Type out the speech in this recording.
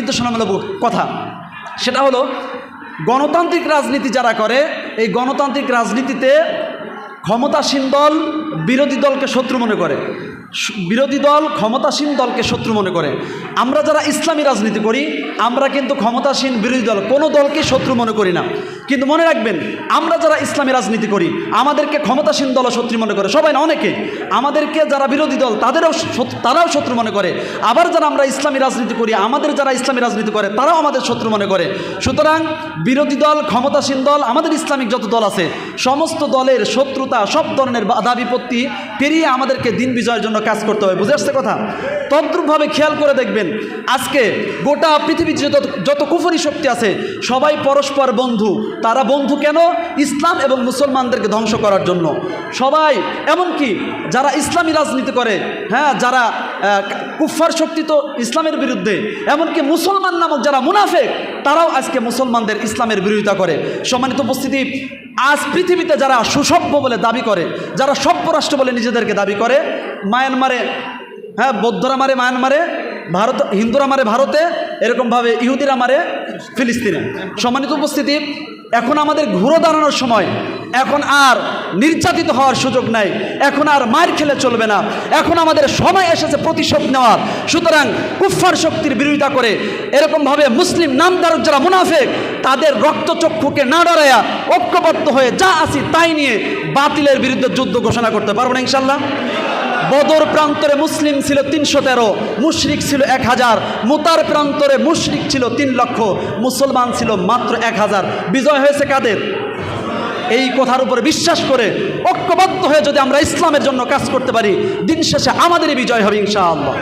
নির্দেশনামূলক কথা। সেটা হলো গণতান্ত্রিক রাজনীতি যারা করে, এই গণতান্ত্রিক রাজনীতিতে ক্ষমতাসীন দল বিরোধী দলকে শত্রু মনে করে, বিরোধী দল ক্ষমতাসীন দলকে শত্রু মনে করে। আমরা যারা ইসলামী রাজনীতি করি, আমরা কিন্তু ক্ষমতাসীন বিরোধী দল কোনো দলকে শত্রু মনে করি না। কিন্তু মনে রাখবেন, আমরা যারা ইসলামী রাজনীতি করি আমাদেরকে ক্ষমতাসীন দলও শত্রু মনে করে, সবাই না, অনেকে। আমাদেরকে যারা বিরোধী দল তারাও শত্রু মনে করে। আবার যারা আমরা ইসলামী রাজনীতি করি, আমাদের যারা ইসলামী রাজনীতি করে তারাও আমাদের শত্রু মনে করে। সুতরাং বিরোধী দল, ক্ষমতাসীন দল, আমাদের ইসলামিক যত দল আছে সমস্ত দলের শত্রুতা, সব ধরনের বাধা বিপত্তি পেরিয়ে আমাদেরকে দিন বিজয়ের জন্য কাজ করতে হবে। বুঝে আসছে কথা? তদ্রূপভাবে খেয়াল করে দেখবেন, আজকে গোটা পৃথিবীর যত কুফরি শক্তি আছে সবাই পরস্পর বন্ধু। তারা বন্ধু কেন? ইসলাম এবং মুসলমানদেরকে ধ্বংস করার জন্য। সবাই, এমনকি যারা ইসলামী রাজনীতি করে, হ্যাঁ, যারা কুফফার শক্তি তো ইসলামের বিরুদ্ধে, এমনকি মুসলমান নামক যারা মুনাফিক তারাও আজকে মুসলমানদের ইসলামের বিরোধিতা করে। সম্মানিত উপস্থিতি, আজ পৃথিবীতে যারা সুসভ্য বলে দাবি করে, যারা সভ্য রাষ্ট্র বলে নিজেদেরকে দাবি করে, মায়ানমারে, হ্যাঁ, বৌদ্ধরা মারে মায়ানমারে, ভারত হিন্দুরা মারে ভারতে, এরকমভাবে ইহুদিরা মারে ফিলিস্তিনে। সম্মানিত উপস্থিতি, এখন আমাদের ঘুরে দাঁড়ানোর সময়, এখন আর নির্যাতিত হওয়ার সুযোগ নাই, এখন আর মার খেলে চলবে না, এখন আমাদের সময় এসেছে প্রতিশোধ নেওয়ার। সুতরাং কুফফার শক্তির বিরোধিতা করে এরকমভাবে মুসলিম নামধারক যারা মুনাফিক তাদের রক্তচক্ষুকে না ডরায়া ঐক্যবদ্ধ হয়ে যা আসি তাই নিয়ে বাতিলের বিরুদ্ধে যুদ্ধ ঘোষণা করতে পারবো না ইনশাল্লাহ। বদর প্রান্তরে মুসলিম ছিল 313, মুশরিক ছিল 1000। মুতার প্রান্তরে মুশরিক ছিল 3 লক্ষ, মুসলমান ছিল মাত্র 1000। বিজয় হয়েছে কাদের? এই কথার উপরে বিশ্বাস করে ঐক্যবদ্ধ হয়ে যদি আমরা ইসলামের জন্য কাজ করতে পারি, দিন শেষে আমাদেরই বিজয় হবে ইনশাআল্লাহ।